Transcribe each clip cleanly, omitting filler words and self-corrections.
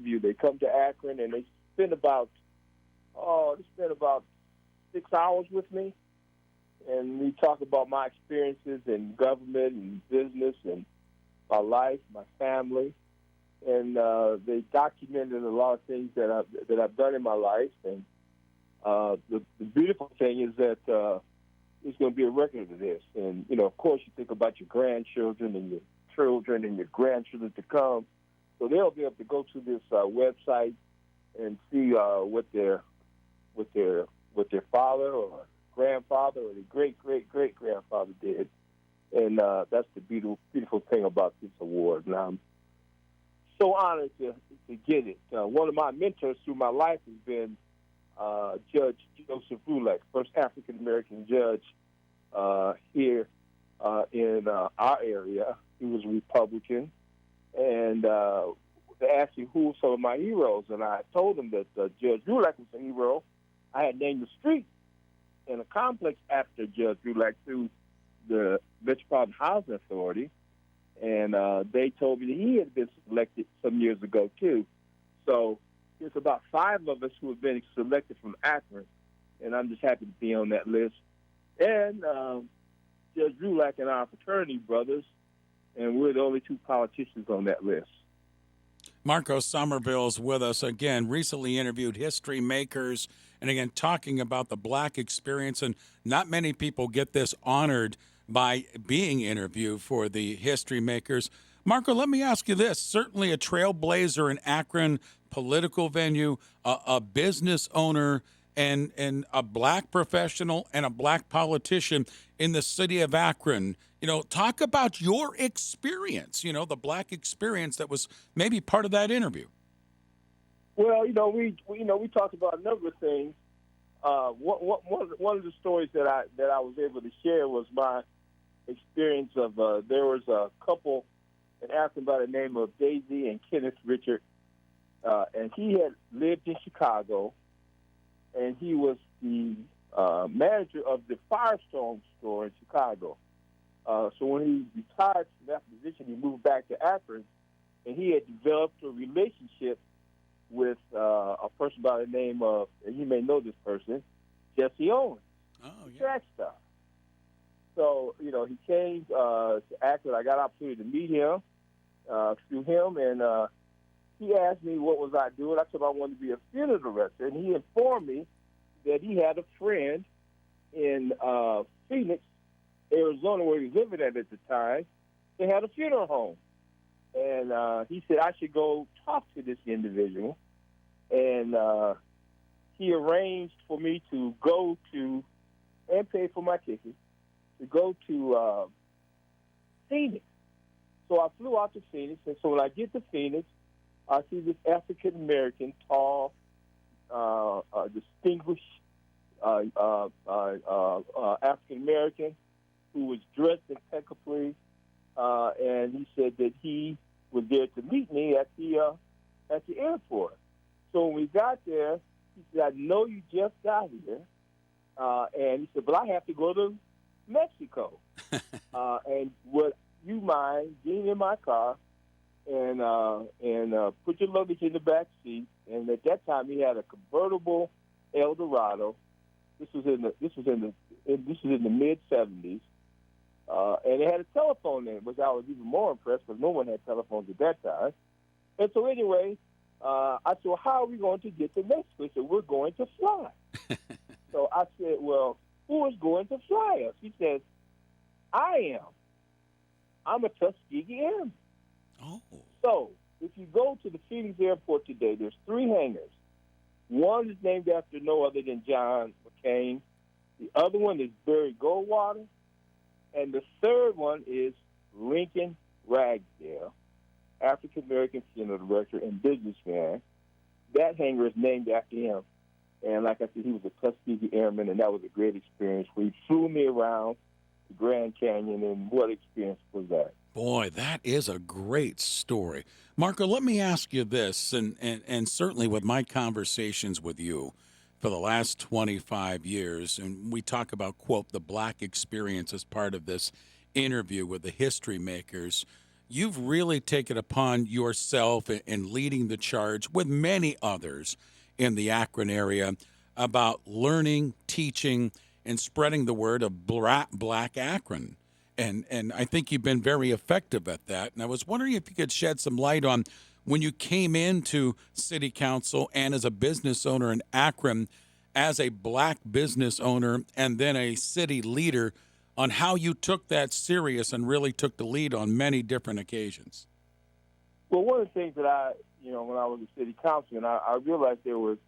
interview. They come to Akron and they spend about 6 hours with me, and we talk about my experiences in government and business and my life, my family, and they documented a lot of things that I've done in my life. And the beautiful thing is that there's going to be a record of this. And of course, you think about your grandchildren and your children and your grandchildren to come, so they'll be able to go to this website and see what their father or grandfather or the great-great-great-grandfather did. And that's the beautiful thing about this award. And I'm so honored to get it. One of my mentors through my life has been Judge Joseph Rulak, first African-American judge here in our area. He was a Republican. And they asked me who were some of my heroes, and I told them that Judge Rulak was a hero. I had named the street in a complex after Judge Rulak through the Metropolitan Housing Authority, and they told me that he had been selected some years ago, too. So there's about 5 of us who have been selected from Akron, and I'm just happy to be on that list. And Judge Rulak and our fraternity brothers, and we're the only 2 politicians on that list. Marco Sommerville's with us again, recently interviewed history makers, and again, talking about the Black experience. And not many people get this honored by being interviewed for the history makers. Marco, let me ask you this. Certainly a trailblazer in Akron, political venue, a business owner, and a Black professional and a Black politician in the city of Akron. Talk about your experience, the Black experience that was maybe part of that interview. Well, we talked about a number of things. One of the stories that I was able to share was my experience of there was a couple in Akron by the name of Daisy and Kenneth Richard, and he had lived in Chicago, and he was the manager of the Firestone store in Chicago. So when he retired from that position, he moved back to Akron, and he had developed a relationship with a person by the name of, and you may know this person, Jesse Owens, track star. So, he came to Akron. I got an opportunity to meet him through him, and he asked me what was I doing. I told him I wanted to be a funeral director, and he informed me that he had a friend in Phoenix, Arizona, where he was living at the time. They had a funeral home. And he said I should go talk to this individual. And he arranged for me to go to, and pay for my ticket, to go to Phoenix. So I flew out to Phoenix. And so when I get to Phoenix, I see this African-American, tall, distinguished African-American who was dressed impeccably, and he said that he was there to meet me at the airport. So when we got there, he said, "I know you just got here," and he said, "But I have to go to Mexico, and would you mind getting in my car and put your luggage in the back seat?" And at that time, he had a convertible Eldorado. This was in the mid-'70s. And it had a telephone in it, which I was even more impressed because no one had telephones at that time. And so anyway, I said, "Well, how are we going to get to Mexico?" He said, "We're going to fly." So I said, "Well, who is going to fly us?" He says, "I am. I'm a Tuskegee Airman." Oh. So if you go to the Phoenix airport today, there's 3 hangars. One is named after no other than John McCain. The other one is Barry Goldwater. And the third one is Lincoln Ragsdale, African-American funeral director and businessman. That hangar is named after him. And like I said, he was a Tuskegee Airman, and that was a great experience. He flew me around the Grand Canyon, and what experience was that? Boy, that is a great story. Marco, let me ask you this, and certainly with my conversations with you for the last 25 years, and we talk about, quote, the Black experience as part of this interview with the history makers, you've really taken upon yourself in leading the charge with many others in the Akron area about learning, teaching, and spreading the word of Black Akron. And I think you've been very effective at that. And I was wondering if you could shed some light on when you came into city council and as a business owner in Akron, as a Black business owner and then a city leader, on how you took that serious and really took the lead on many different occasions. Well, one of the things that when I was a city councilman, I realized there was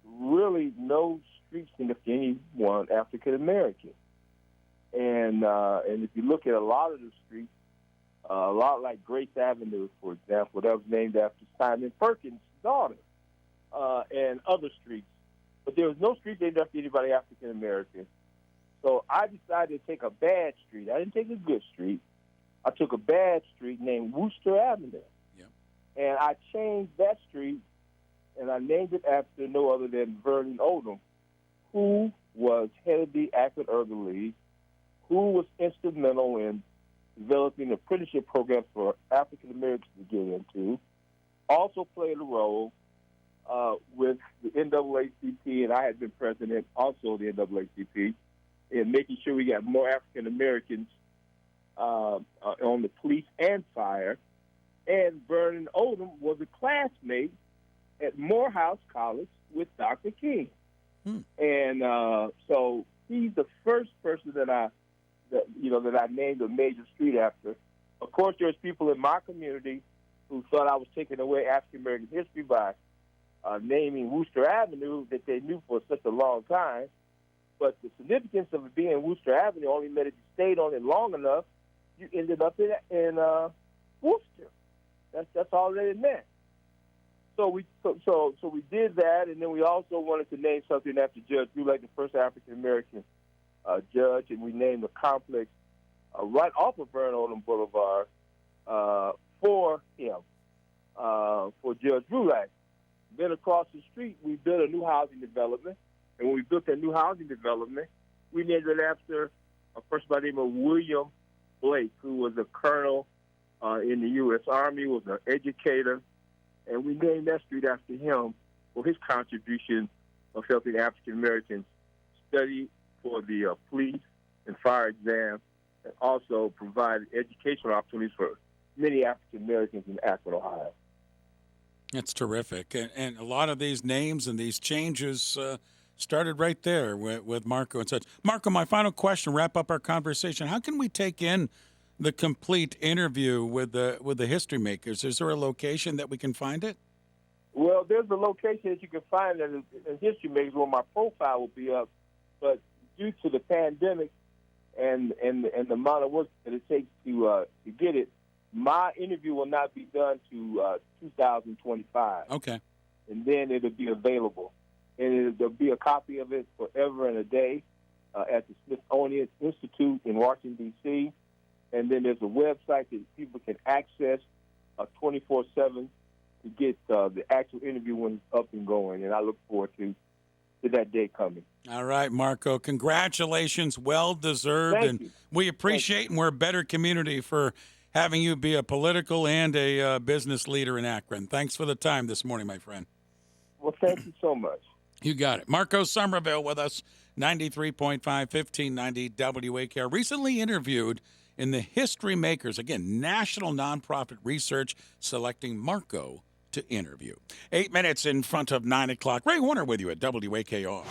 really no street significant anyone African American. And if you look at a lot of the streets, a lot like Grace Avenue, for example, that was named after Simon Perkins' daughter, and other streets. But there was no street named after anybody African American. So I decided to take a bad street. I didn't take a good street. I took a bad street named Worcester Avenue. Yep. And I changed that street, and I named it after no other than Vernon Odom, who was head of the Akron Urban League, who was instrumental in developing apprenticeship programs for African Americans to get into, also played a role with the NAACP, and I had been president also of the NAACP, in making sure we got more African Americans on the police and fire. And Vernon Odom was a classmate at Morehouse College with Dr. King. And so he's the first person that I named a major street after. Of course, there's people in my community who thought I was taking away African American history by naming Worcester Avenue that they knew for such a long time. But the significance of it being Worcester Avenue only meant if you stayed on it long enough, you ended up in Worcester. That's all that it meant. So we did that, and then we also wanted to name something after Judge Brulak, the first African American judge, and we named a complex right off of Vernon Odom Boulevard for him, for Judge Brulak. Then across the street, we built a new housing development. And when we built that new housing development, we named it after a person by the name of William Blake, who was a colonel in the U.S. Army, was an educator. And we named that street after him for his contribution of helping African Americans study for the police and fire exam, and also provide educational opportunities for many African Americans in Akron, Ohio. That's terrific. And a lot of these names and these changes started right there with Marco and such. Marco, my final question, wrap up our conversation. How can we take in the complete interview with the history makers? Is there a location that we can find it? Well, there's a location that you can find it in history makers where my profile will be up. But due to the pandemic and the amount of work that it takes to get it, my interview will not be done to 2025. Okay. And then it'll be available. And there'll be a copy of it forever and a day at the Smithsonian Institute in Washington, D.C. And then there's a website that people can access 24/7 to get the actual interview when it's up and going. And I look forward to that day coming. All right, Marco. Congratulations. Well deserved. Thank and you. We appreciate, and we're a better community for having you be a political and a business leader in Akron. Thanks for the time this morning, my friend. Well, thank you so much. You got it. Marco Sommerville with us, 93.5, 1590 WAKR, recently interviewed in the History Makers, again, national nonprofit research, selecting Marco to interview. 8 minutes in front of 9 o'clock. Ray Warner with you at WAKR.